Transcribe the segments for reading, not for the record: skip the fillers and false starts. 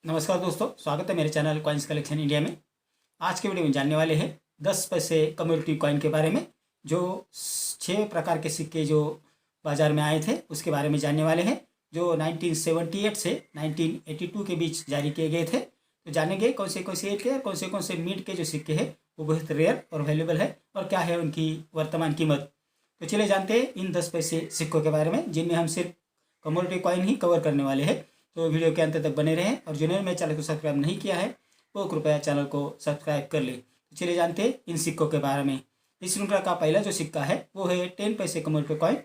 नमस्कार दोस्तों, स्वागत है मेरे चैनल कॉइन्स कलेक्शन इंडिया में। आज के वीडियो में जानने वाले हैं 10 पैसे कम्युनिटी कॉइन के बारे में। जो 6 प्रकार के सिक्के जो बाज़ार में आए थे उसके बारे में जानने वाले हैं, जो 1978 से 1982 के बीच जारी किए गए थे। तो जानेंगे कौन से एज के और कौन से मिड के जो सिक्के हैं वो बहुत रेयर और वैल्यूबल है और क्या है उनकी वर्तमान कीमत। तो चलिए जानते हैं इन 10 पैसे सिक्कों के बारे में, जिनमें हम सिर्फ कम्युनिटी कॉइन ही कवर करने वाले हैं। तो वीडियो के अंत तक बने रहें और जिन्होंने मेरे चैनल को सब्सक्राइब नहीं किया है वो कृपया चैनल को सब्सक्राइब कर ले। तो चलिए जानते हैं इन सिक्कों के बारे में। इस श्रृंखला का पहला जो सिक्का है वो है 10 पैसे community coin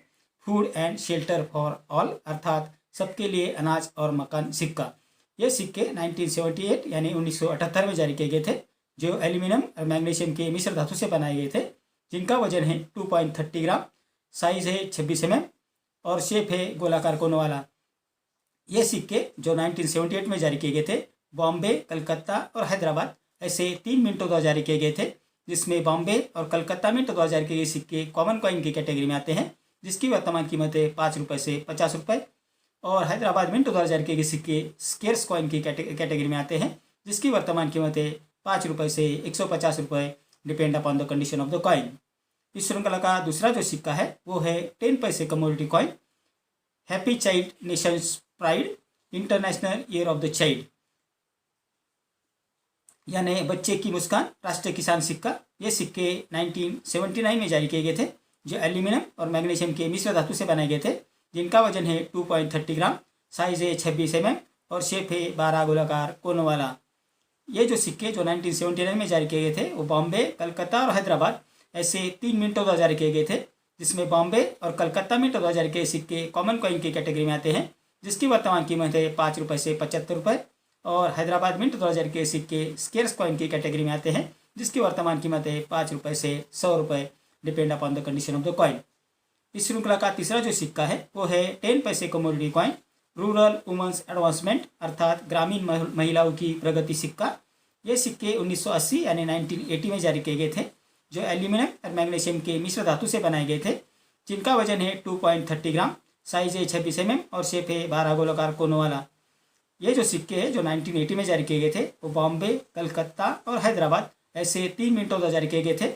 food and shelter for all, अर्थात सबके लिए अनाज और मकान सिक्का। ये सिक्के 1978 यानी 1978 में जारी किए गए थे, जो एल्यूमिनियम और मैग्नीशियम के मिश्र धातु से बनाए गए थे, जिनका वजन है 2.30 ग्राम, साइज है 26 mm और शेप है गोलाकार कोनों वाला। ये सिक्के जो 1978 में जारी किए गए थे, बॉम्बे, कलकत्ता और हैदराबाद ऐसे 3 मिनटों द्वारा जारी किए गए थे, जिसमें बॉम्बे और कलकत्ता मिंटों द्वारा जारी किए गए सिक्के कॉमन कॉइन की कैटेगरी में आते हैं, जिसकी वर्तमान कीमत है 5 रुपये से 50 रुपये। और हैदराबाद मिंटों द्वारा जारी किए गए सिक्के स्केर्स कॉइन की कैटेगरी में आते हैं, जिसकी वर्तमान कीमत है 5 रुपये से 150 रुपये, depend upon the condition of the coin. इस श्रृंखला का दूसरा जो सिक्का है वो है 10 पैसे community coin happy child Nations pride international year of the child, यानी बच्चे की मुस्कान राष्ट्रीय किसान सिक्का। ये सिक्के 1979 में जारी किए गए थे, जो एल्यूमिनियम और मैग्नीशियम के मिश्र धातु से बनाए गए थे, जिनका वजन है 2.30 ग्राम, साइज है 26 mm और शेप है 12 गोलाकार कोनों वाला। ये जो सिक्के जो 1979 में जारी किए गए थे वो बॉम्बे, कलकत्ता और हैदराबाद ऐसे 3 मिनटों द्वारा जारी किए गए थे, जिसमें बॉम्बे और कलकत्ता मिंटों द्वारा जारी किए सिक्के कॉमन कॉइन की कैटेगरी में आते हैं, जिसकी वर्तमान कीमत है 5 रुपये से 75 रुपये। और हैदराबाद मिंट 2000 के सिक्के स्केर्स कॉइन की कैटेगरी में आते हैं, जिसकी वर्तमान कीमत है 5 रुपये से 100 रुपये, depend upon the condition of the coin. इस श्रृंखला का तीसरा जो सिक्का है वो है 10 पैसे community coin rural women's advancement, अर्थात ग्रामीण महिलाओं की प्रगति सिक्का। ये सिक्के 1980 यानी 1980 में जारी किए गए थे, जो एल्यूमिनियम और मैग्नीशियम के मिश्र धातु से बनाए गए थे, जिनका वजन है 2.30 ग्राम, साइज है 26 mm और शेप है 12 गोलाकार कोनों वाला। ये जो सिक्के हैं जो 1980 में जारी किए गए थे वो बॉम्बे, कलकत्ता और हैदराबाद ऐसे 3 मिनटों द्वारा जारी किए गए थे,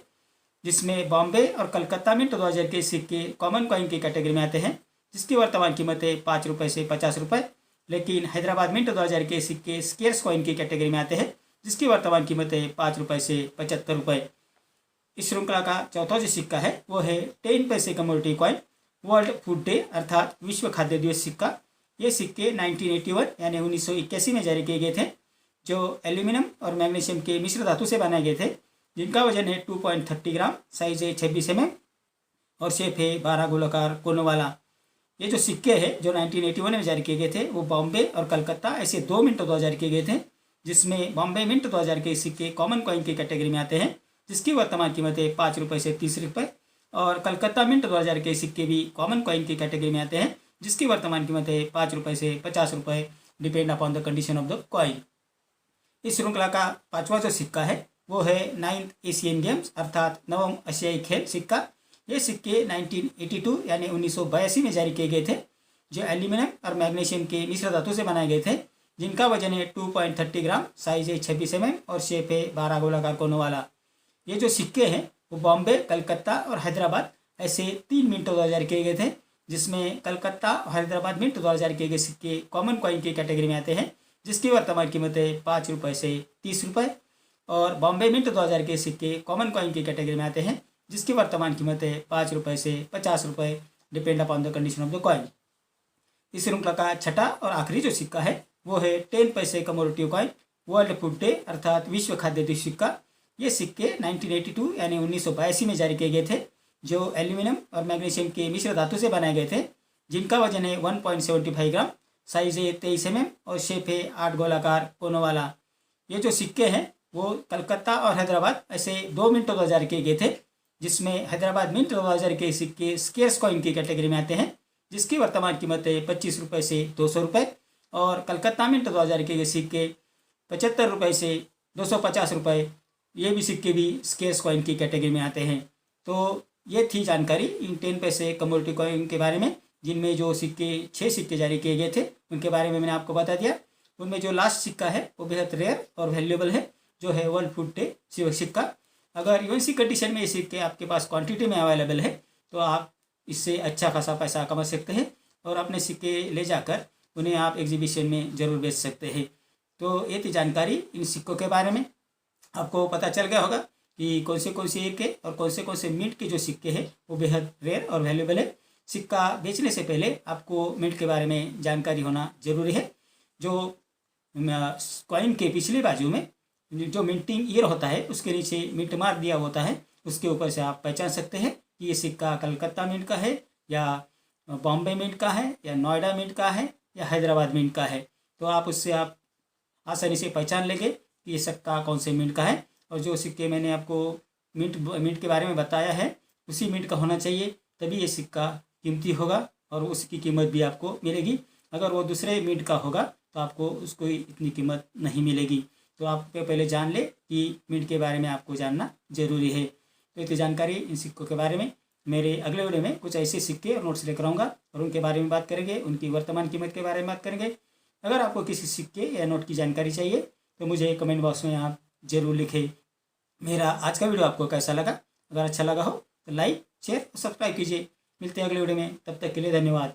जिसमें बॉम्बे और कलकत्ता मिंट 2000 के सिक्के कॉमन कॉइन की कैटेगरी में आते हैं, जिसकी वर्तमान कीमत है 5 रुपये से 50 रुपये। लेकिन हैदराबाद मिंट 2000 के सिक्के स्केर्स कॉइन की कैटेगरी में आते हैं, जिसकी वर्तमान कीमत है 5 रुपये से 75 रुपये। इस श्रृंखला का चौथा जो सिक्का है वो है 10 पैसे community coin world food day, अर्थात विश्व खाद्य दिवस सिक्का। ये सिक्के 1981 यानी 1981 में जारी किए गए थे, जो एल्यूमिनियम और मैग्नीशियम के मिश्र धातु से बनाए गए थे, जिनका वजन है 2.30 ग्राम, साइज है 26 mm और शेप है 12 गोलाकार कोनों वाला। ये जो सिक्के हैं जो 1981 में जारी किए गए थे वो बॉम्बे और कलकत्ता ऐसे 2 मिनटों द्वारा जारी किए गए थे, जिसमें बॉम्बे मिंट 2000 के सिक्के कॉमन कॉइन की कैटेगरी में आते हैं, जिसकी वर्तमान कीमत है 5 रुपये से 30 रुपये। और कलकत्ता मिंट 2000 के सिक्के भी कॉमन कॉइन की कैटेगरी में आते हैं, जिसकी वर्तमान कीमत है 5 रुपये से 50 रुपये, depend upon the condition of the coin. इस श्रृंखला का पांचवा जो सिक्का है वो है 9th एशियन गेम्स, अर्थात नवम एशियाई खेल सिक्का। ये सिक्के 1982 यानी 1982 में जारी किए गए थे, जो एल्यूमिनियम और मैग्नीशियम के मिश्र धातु से बनाए गए थे, जिनका वजन है 2.30 ग्राम, साइज है 26 mm और शेप है 12 गोलाकार कोनों वाला। ये जो सिक्के हैं वो बॉम्बे, कलकत्ता और हैदराबाद ऐसे 3 मिनटों द्वारा जारी किए गए थे, जिसमें कलकत्ता और हैदराबाद मिंट 2000 के सिक्के कॉमन कॉइन की कैटेगरी में आते हैं, जिसकी वर्तमान कीमत है 5 रुपये से 30 रुपये। और बॉम्बे मिंट 2000 के सिक्के कॉमन कॉइन की कैटेगरी में आते हैं, जिसकी वर्तमान कीमत है 5 रुपये से 50 रुपये, depend upon the condition of the coin. इस श्रृंखला का छठा और आखिरी जो सिक्का है वो है 10 पैसे community coin world food day, अर्थात विश्व खाद्य दिवस सिक्का। ये सिक्के 1982 यानी 1982 में जारी किए गए थे, जो एल्यूमिनियम और मैग्नीशियम के मिश्र धातु से बनाए गए थे, जिनका वजन है 1.75 ग्राम, साइज है 23 mm और शेप है 8 गोलाकार कोनों वाला। ये जो सिक्के हैं वो कलकत्ता और हैदराबाद ऐसे 2 मिनटों द्वारा जारी किए गए थे, जिसमें हैदराबाद मिंट 2000 के सिक्के स्केर्स कॉइन की कैटेगरी में आते हैं, जिसकी वर्तमान कीमत है 25 रुपये से 200 रुपये। और कलकत्ता मिंट 2000 के सिक्के 75 रुपये से 250 रुपये, ये भी सिक्के भी स्केर्स कॉइन की कैटेगरी में आते हैं। तो ये थी जानकारी इन 10 पैसे कम्युनिटी कॉइन के बारे में, जिनमें जो 6 सिक्के जारी किए गए थे उनके बारे में मैंने आपको बता दिया। उनमें जो लास्ट सिक्का है वो बेहद रेयर और वैल्यूएबल है, जो है वर्ल्ड फूड डे सिक्का। अगर यूएनसी कंडीशन में ये सिक्के आपके पास क्वांटिटी में अवेलेबल है तो आप इससे अच्छा खासा पैसा कमा सकते हैं और अपने सिक्के ले जाकर उन्हें आप एग्जीबिशन में ज़रूर बेच सकते हैं। तो ये थी जानकारी इन सिक्कों के बारे में। आपको पता चल गया होगा कि कौन से ईयर के और कौन से मिंट के जो सिक्के हैं वो बेहद रेयर और वैल्यूएबल है। सिक्का बेचने से पहले आपको मिंट के बारे में जानकारी होना जरूरी है। जो कॉइन के पिछली बाजू में जो मिंटिंग ईयर होता है उसके नीचे मिंट मार्क दिया होता है, उसके ऊपर से आप पहचान सकते हैं कि ये सिक्का कलकत्ता मिंट का है या बॉम्बे मिंट का है या नोएडा मिंट का है या हैदराबाद मिंट का है। तो आप उससे आप आसानी से पहचान लेंगे कि ये सिक्का कौन से मिंट का है। और जो सिक्के मैंने आपको मिंट के बारे में बताया है उसी मिंट का होना चाहिए, तभी ये सिक्का कीमती होगा और उसकी कीमत भी आपको मिलेगी। अगर वो दूसरे मिंट का होगा तो आपको उसको इतनी कीमत नहीं मिलेगी। तो आप पहले जान ले कि मिंट के बारे में आपको जानना जरूरी है। तो इतनी जानकारी इन सिक्कों के बारे में। मेरे अगले वीडियो में कुछ ऐसे सिक्के और नोट्स लेकर आऊँगा और उनके बारे में बात करेंगे, उनकी वर्तमान कीमत के बारे में बात करेंगे। अगर आपको किसी सिक्के या नोट की जानकारी चाहिए तो मुझे कमेंट बॉक्स में आप ज़रूर लिखें। मेरा आज का वीडियो आपको कैसा लगा? अगर अच्छा लगा हो तो लाइक, शेयर और सब्सक्राइब कीजिए। मिलते हैं अगले वीडियो में, तब तक के लिए धन्यवाद।